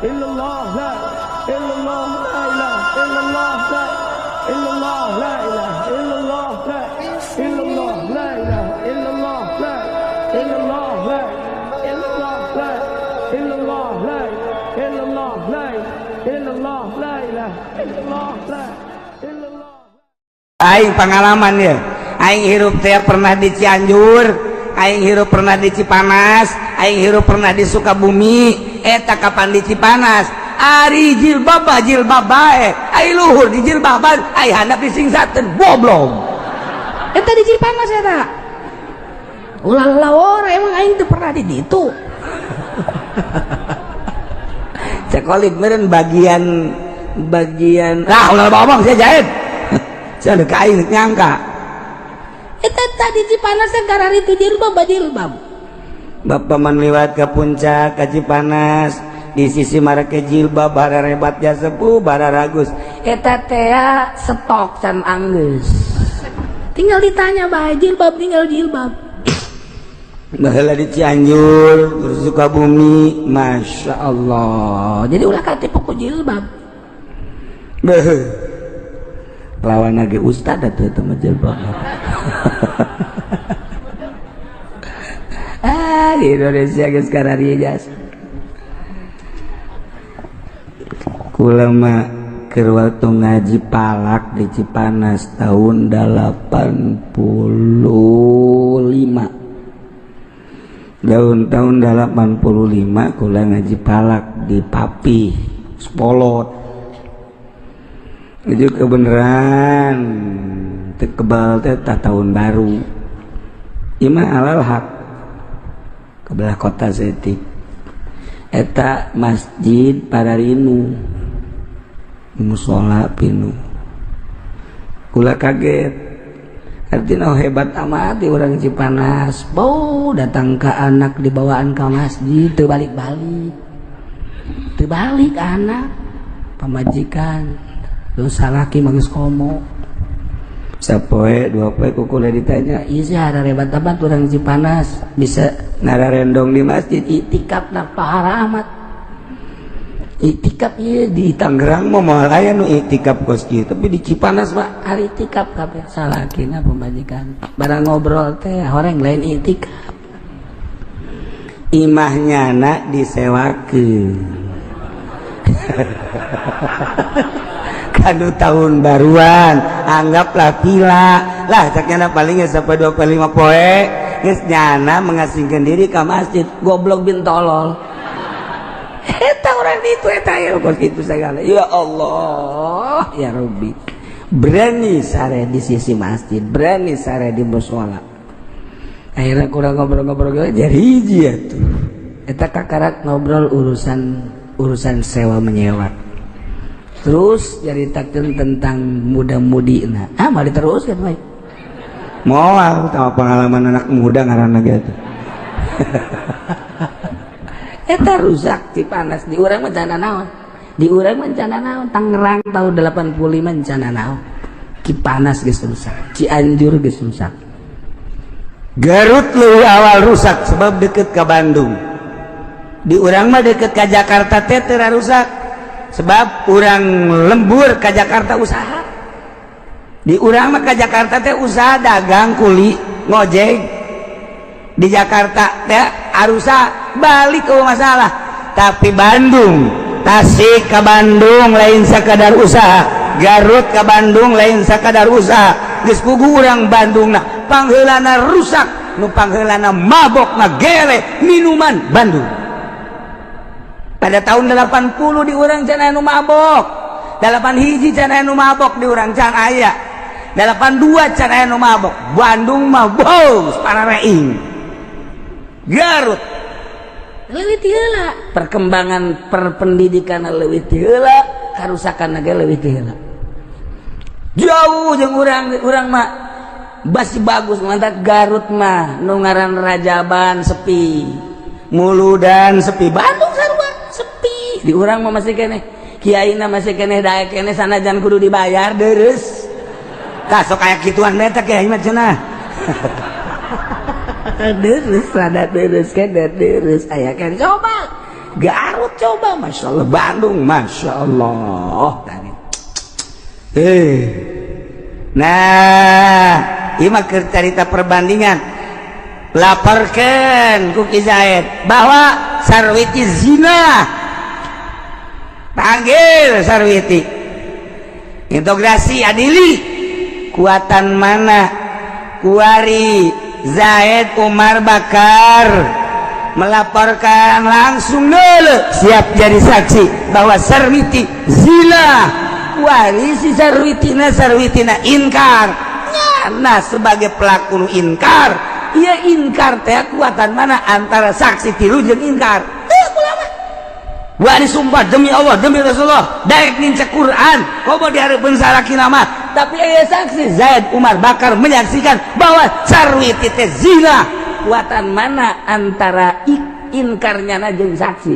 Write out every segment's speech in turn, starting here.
illallah, la illallah, la ilaha illallah, la illallah, la ilaha illallah, la illallah, la ilaha illallah, la illallah, la illallah, la illallah, la illallah, la illallah, la ilaha illallah, la illallah. Aing pengalaman ya, aing hirup teh pernah di Cianjur, aing hirup pernah di Cipanas, aing hirup pernah di Sukabumi. Eta kapan di Cipanas? Ari jilbab bae, ai luhur di jilbaban, ai handap di singsateun goblok. Eta di Cipanas eta. Ulah lawor emang aing teu pernah di ditu. Cekolit meureun bagian ulah ngomong saya jahit. Saya ada kain nyangka. Eta tadi Cipanas gara itu jilbab. Bapak man lewat ke puncak ke Cipanas di sisi marake jilbab bara rebat ja sepuh bara ragus. Eta teh stok can anggeus. Tinggal ditanya bae jilbab tinggal jilbab. Baheula di Cianjur, terus Sukabumi, masya Allah. Jadi ulah katipu ku jilbab. Lawan lagi ustad atau teman jilbab. Di Indonesia geus kararieu jas. Kula mah keur waktu ngaji palak di Cipanas tahun 85. Tahun 85 kula ngaji palak di Papi, Spolot. Itu kebenaran kebal teh tahun baru imah alal hak kebelah kota Setik eta masjid Pararinu musola pinu kula kaget artinya hebat amat di orang Cipanas bau datang ke anak dibawaan ke masjid terbalik anak pamajikan dosa laki mangis komo sapoe dua poe kukula ditanya iya ada rebat amat orang Cipanas bisa nararendong di masjid itikaf nak pahara amat itikaf iya di Tangerang mau aya nu itikaf kos kieu tapi di Cipanas mah hari itikaf kabeh salakina pemajikan barang ngobrol teh horeng lain itikaf imahnya nak disewakeun kanu tahun baruan anggaplah pila lah caknya palingnya sampai 25 poe geus nyana mengasingkan diri ke masjid goblok bin tolol eta orang itu eta ya kos itu segala ya Allah ya Rabbi berani sare di sisi masjid berani sare di mushola akhirnya kurang ngobrol-ngobrol jadi hiji ya tuh eta kakarak ngobrol urusan sewa menyewa. Terus ceritakan tentang muda-mudi mau diteruskan baik moal sama pengalaman anak muda ngaranna gitu eta rusak Cipanas di urang mencana naon Tangerang tahun 85 mencana naon Cipanas geus rusak Cianjur geus rusak Garut leuwih awal rusak sebab deket ke Bandung di urang mah deket ke Jakarta teh teu rusak sebab urang lembur ke Jakarta usaha di urang mah ke Jakarta teh usaha dagang kuli ngojek di Jakarta teh arusa balik ke masalah tapi Bandung Tasik ke Bandung lain sakadar usaha Garut ke Bandung lain sakadar usaha geus puguh urang Bandung pangheulana rusak nu pangheulana mabok gele minuman Bandung pada tahun 80 di urang can anu mabok 81 can anu mabok di urang can aya 82 can anu mabok Bandung mah bos parareing Garut leuwih heula perkembangan perpendidikan leuwih heula karusakan ge leuwih heula jauh jeung urang mah basi bagus mantap Garut mah nu ngaran Rajaban sepi Muludan sepi Bandung sarua sepi di urang mah masih keneh kiaina masih keneh daek keneh sanajan kudu dibayar deres kasok aya kituan eta kiai mah cenah deres rada deres ke deres aya keneh coba Garut coba, Masya Allah. Bandung, Masya Allah. Nah, ini mah cerita perbandingan. Laporkan ku Ki Zaid bahwa Sarwiti zina. Panggil Sarwiti. Integrasi adili. Kuatan mana? Kuari Zaid Umar Bakar melaporkan langsung dulu, siap jadi saksi bahwa Sarwiti zina. Kuari si Sarwitina inkar. Nah, sebagai pelaku inkar. Ia inkar teh kuatan mana antara saksi tilu jeung inkar. Wah disumpah demi Allah demi Rasulullah daek ninca Quran komo dihareupeun salakina mah tapi aya saksi Zaid Umar Bakar menyaksikan bahwa Sarwiti teh zina. Kuatan mana antara inkarnya jeung saksi?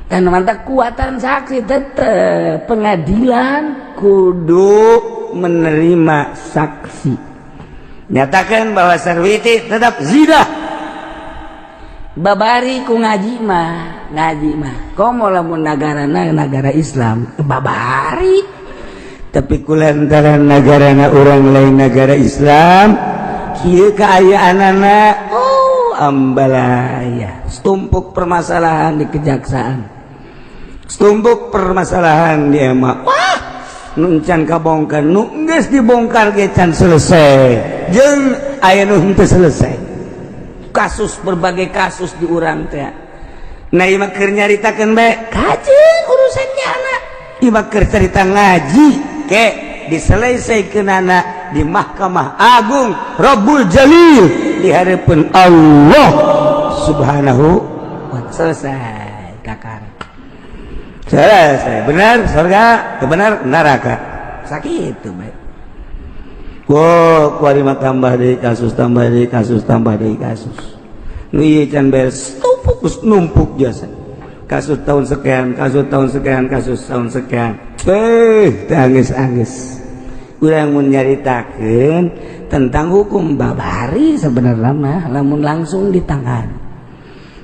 Dan mantap kuatan saksi tetep pengadilan kudu menerima saksi. Nyatakan bahwa Sarwiti tetap zina. Babari ku ngaji mah komo lamun negara Islam babari. Tapi kulantaran negarana orang lain negara Islam kieu kaayaanana ambalaya. Stumpuk permasalahan di kejaksaan, stumpuk permasalahan di EMA. Wah nuncan kabongkar nu geus dibongkar ge can selesai jeung aya nu henteu selesai. Kasus berbagai kasus di urang teh. Nah ieu mah keur nyaritakeun bae kajeung urusannya anak. Ieu mah keur cerita ngaji ke diselesaikeunana di Mahkamah Agung Rabbul Jalil di hareupeun Allah Subhanahu wa ta'ala. Selesai kakak. Selesai. Benar surga, benar neraka. Sakitu bae. Kuari mah tambah deui kasus, tambah deui kasus, tambah deui kasus. Nu ieu can beres numpuk jasa. Kasus tahun sekian, kasus tahun sekian, kasus tahun sekian. Tangis-angis. Urang mun nyaritakeun tentang hukum babari sebenarnya mah lamun langsung ditangan.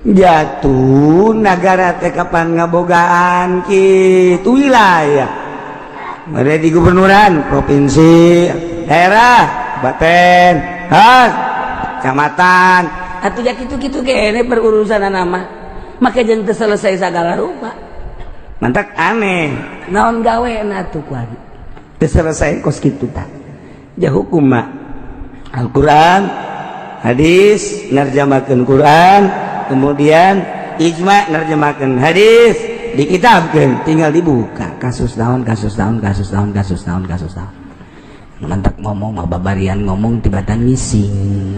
Jatuh negara teh kapan ngabogaan kitu wilayah. Mere di gubernuran, provinsi, daerah, kabupaten, kecamatan. Atuh ya kitu-kitu kene berurusan nama. Maka jeung teu selesai sagala rupa. Mantak aneh. Naon gaweana atuh kuari? Teu selesai kos kitu tah. Ja hukum mah Al-Qur'an, hadis nerjamakeun Qur'an, kemudian ijma nerjamakeun hadis, dikitabkeun tinggal dibuka kasus naon kasus naon kasus naon kasus naon kasus naon. Mantak ngomong mah babarian ngomong tibatan ngising.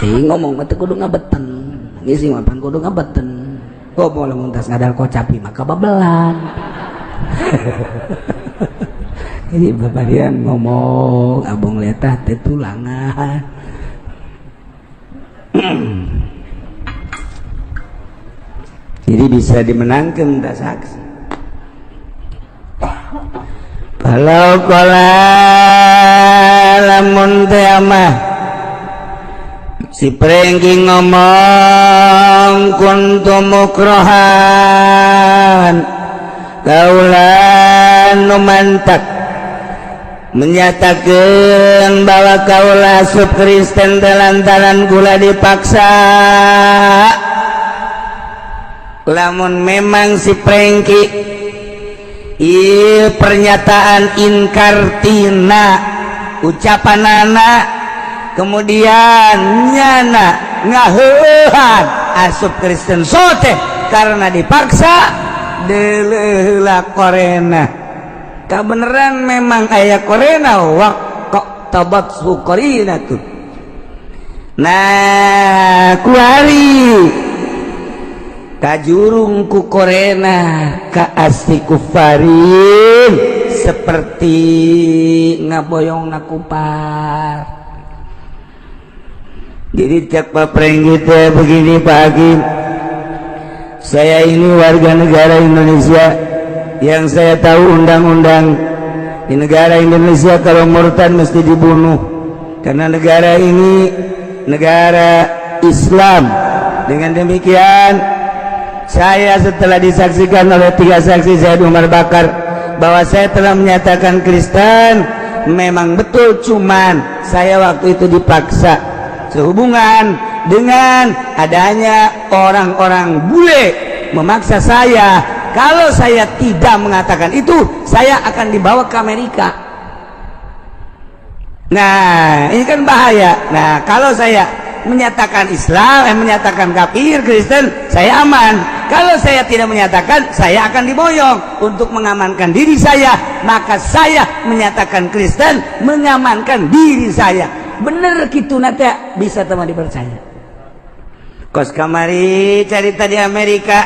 Ngomong mah teu kudu ngabeten. Ngising mah pan kudu ngabeten. Ngomong lamun tas ngadal kocapi mah kababelan. Jadi babarian ngomong abong letah teh tulangan. Jadi bisa dimenangkan tak saksi. Kalau kala lamun teh mah si Prengki ngomong kuntu mukrohan kaulah numantak menyatakan bahwa kaulah sub Kristen lantaran gula dipaksa. Lamun memang si Prengki pernyataan inkartina ucapan anak kemudian nyana ngaheuhan asup Kristen sote karena dipaksa deuleuh korena kabeneran memang aya korena wa kok tabat sukorina tuh. Nah kuari kajurung ku korena ka asli kufarin seperti ngaboyong nakupar. Jadi cak Pak Prengki teh begini Pak Hakim, saya ini warga negara Indonesia yang saya tahu undang-undang di negara Indonesia kalau murtad mesti dibunuh karena negara ini negara Islam. Dengan demikian saya setelah disaksikan oleh 3 saksi Zaid Umar Bakar bahwa saya telah menyatakan Kristen. Memang betul, cuman saya waktu itu dipaksa sehubungan dengan adanya orang-orang bule memaksa saya. Kalau saya tidak mengatakan itu, saya akan dibawa ke Amerika. Nah, ini kan bahaya. Nah, kalau saya menyatakan Islam, menyatakan kafir, Kristen, saya aman. Kalau saya tidak menyatakan, saya akan diboyong. Untuk mengamankan diri saya, maka saya menyatakan Kristen, mengamankan diri saya. Bener gitu nanti bisa teman dipercaya. Kos kamari cerita di Amerika,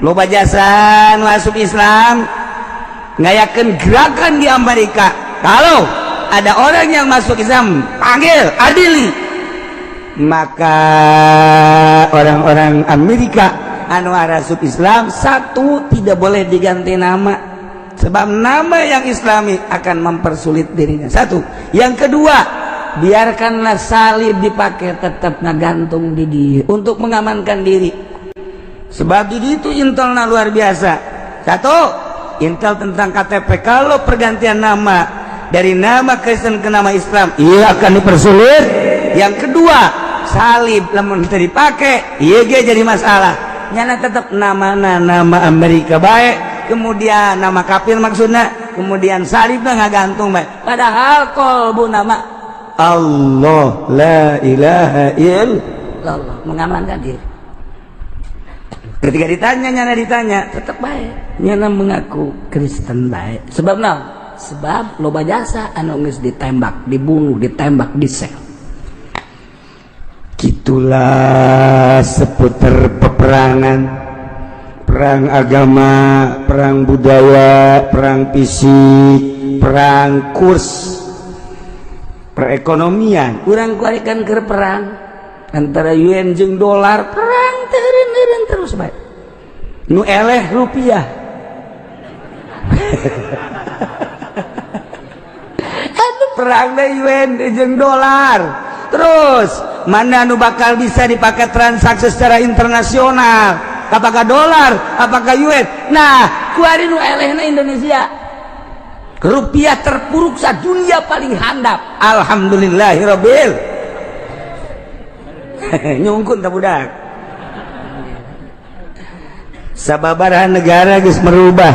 loba jasa masuk Islam, ngayakeun gerakan di Amerika. Kalau ada orang yang masuk Islam, panggil, adili. Maka orang-orang Amerika anu arasub Islam, satu, tidak boleh diganti nama, sebab nama yang Islami akan mempersulit dirinya. Satu. Yang kedua, biarkanlah salib dipakai, tetap ngagantung di dia untuk mengamankan diri. Sebab di itu intelnya luar biasa. Satu, intel tentang KTP. Kalau pergantian nama dari nama Kristen ke nama Islam, ia akan dipersulit. Yang kedua, salib lamun teu dipake, ieu ge jadi masalah. Nyana tetap nama Amerika baik, kemudian nama kafir maksudnya, kemudian salibnya ngagantung baik. Padahal kolbu nama Allah la ilaha illallah, mengamankan diri. Ketika ditanya, nyana ditanya, tetap baik. Nyana mengaku Kristen baik. Sebab naon? Sebab loba jasa anu geus ditembak, dibunuh, ditembak, disel. Gitulah seputar peperangan, perang agama, perang budaya, perang fisik, perang kurs, perekonomian. Urang kuarikan ke perang antara yuan jeung dolar, perang teureun terus bae. Nu eleh rupiah. Anu perang da yuan jeung dolar. Terus mana anu bakal bisa dipakai transaksi secara internasional? Apakah dolar? Apakah yuan? Nah, kuari nu elehna Indonesia. Rupiah terpuruk sadunia paling handap. Alhamdulillahirabbil. Nyungkun tak budak. Sababaraha negara geus merubah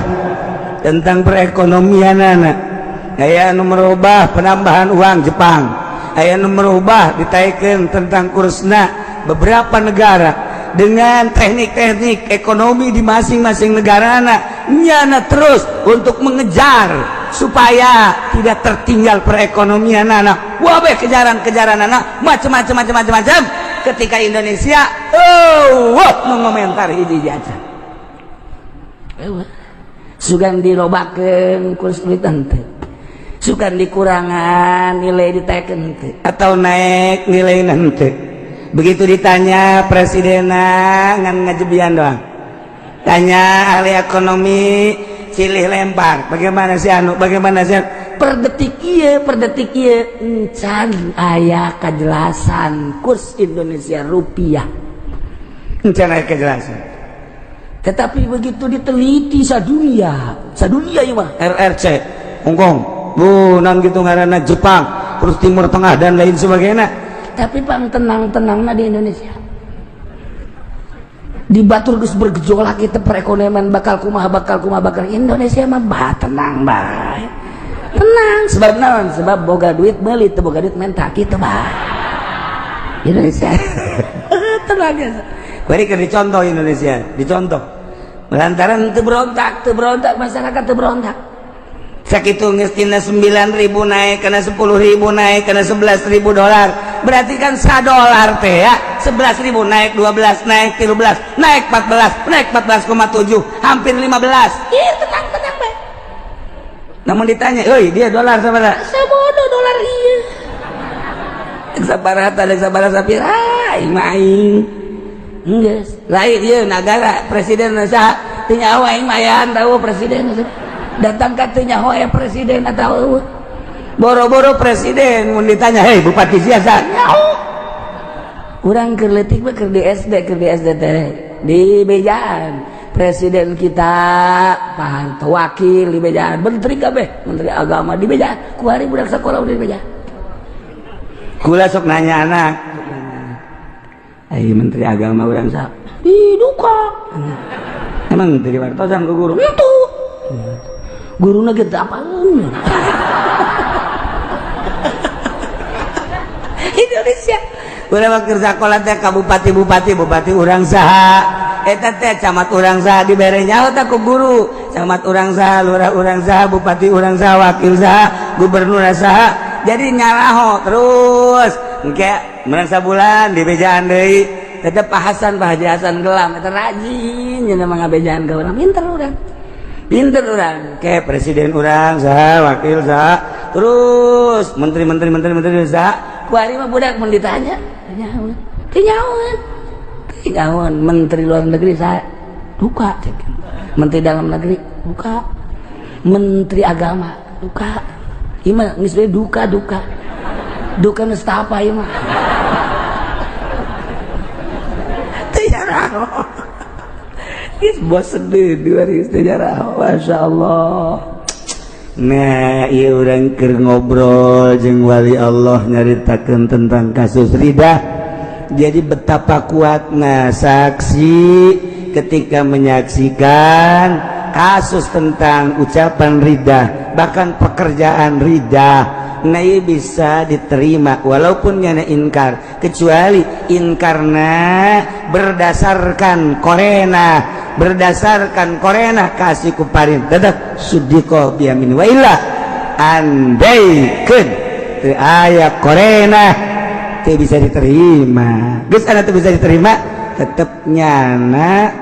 tentang perekonomian anak. Aya anu merubah penambahan uang Jepang. Aya nu merubah ditaikeun tentang kursna beberapa negara dengan teknik-teknik ekonomi di masing-masing negara nyana terus untuk mengejar supaya tidak tertinggal perekonomian anak. Wabe kejaran-kejaran anak macam-macam. Ketika Indonesia mengomentari ini aja. Sugan dilobakeun kurs duitan teh. Sukan dikurangan nilai diteken atau naik nilai nanti. Begitu ditanya presidenna ngan ngajebian doang. Tanya ahli ekonomi silih lempar. Bagaimana sih anu? Bagaimana sih? Per detik ieu encan aya kejelasan kurs Indonesia rupiah. Encan aya kejelasan. Tetapi begitu diteliti sadunia ieu mah RRC Hongkong. Nan gitu ngaranna Jepang, terus Timur Tengah dan lain sebagainya. Tapi pang tenang-tenangna di Indonesia. Di batur geus bergejolak kita perekonomian bakal kumaha Indonesia mah tenang bae. Tenang sebab naon? Sebab boga duit meuli teu boga duit menta kitu bae. Indonesia. Tenang ya. Bari keur dicontoh Indonesia, dicontoh. Lantaran teu berontak masyarakat teu berontak. Sakitu geus tina 9.000 naik kana 10.000 naik kana 11.000 dolar. Berarti kan $1 teh ya. 11.000 naik 12 naik 13 naik 14 naik 14,7 hampir 15. Ih tenang bae. Namun ditanya, "Euy, dia dolar sabaraha?" Sabodo dolar ieu. Sabaraha teh sabaraha sapira? Aing. Geus. Lain ieu negara presiden saha? Teu nyaho aing mayan tahu presiden. Datang katanya hoya presiden atau boro-boro presiden mun ditanya, "Hei bupati siasa?" Urang keur leutik mah keur di SD teh di bejaan presiden kita Pak Harto, wakil di bejaan, menteri kabeh, menteri agama di bejaan, kuari budak sekolah di bejaan. Kula sok nanya anak, menteri agama urang sah di duka, emang menteri wartosan ke guru itu guru kita apaan Indonesia udah waktu sekolah teh bupati urang saha eta teh camat urang saha dibere nyaho teh ku guru camat urang saha lurah urang saha bupati urang saha wakil saha gubernur saha jadi nyaraho terus engke menang sabulan di bejaan deui tetep Pak Haji Hasan gelam eta rajin nya mah ngabejaan ka urang pinter urang ke presiden urang saha wakil saha terus menteri saha kuari mah budak mun ditanya tinyawan menteri luar negeri saya duka menteri dalam negeri duka menteri agama duka ima geus duka geus apa ieu mah tinyaho geus bosen deui geus tinyaho masyaallah. Nah, iya orang keur ngobrol jeung wali Allah nyaritakeun tentang kasus Rida. Jadi betapa kuatna saksi ketika menyaksikan kasus tentang ucapan Rida, bahkan pekerjaan Rida. Nah, iya bisa diterima walaupun nyana inkar, kecuali inkarna berdasarkan kasih kuparin tetap sudiko biamin wa illa andaikan teu aya korena teu bisa diterima geus anu teu bisa diterima tetep nyana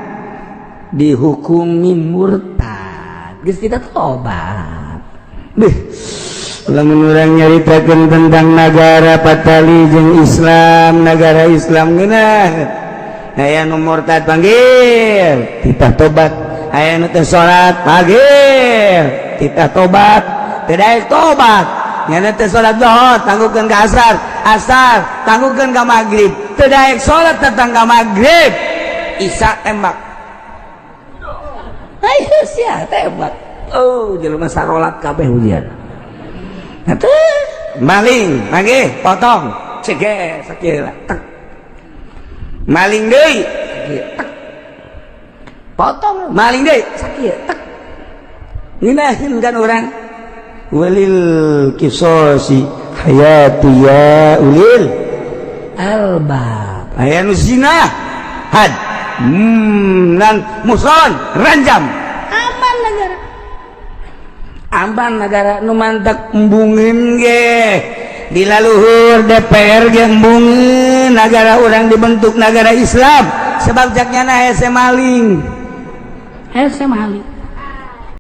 dihukumi murtad geus kita tobat lamun urang nyaritakeun tentang negara patali jeung Islam negara Islam geunah aya nu murtad panggil titah tobat aya nu teu salat panggil titah tobat teu daek tobat nya teu salat zuhur tangguhkeun ka asar tangguhkeun ka magrib teu daek salat datang ka magrib isya tembak ayo sia tembak jelema sarolat kabeh ujian atuh maling panggil potong cege sakieu tek maling deui potong maling deui sakieu tek nginahin kan orang walil qisasi hayatu ya ulil albab aya nu zina had nan muson ranjam aman negara nu mantek embungin ge di laluhur DPR ge embungin negara orang dibentuk negara Islam sebab jaknya hese maling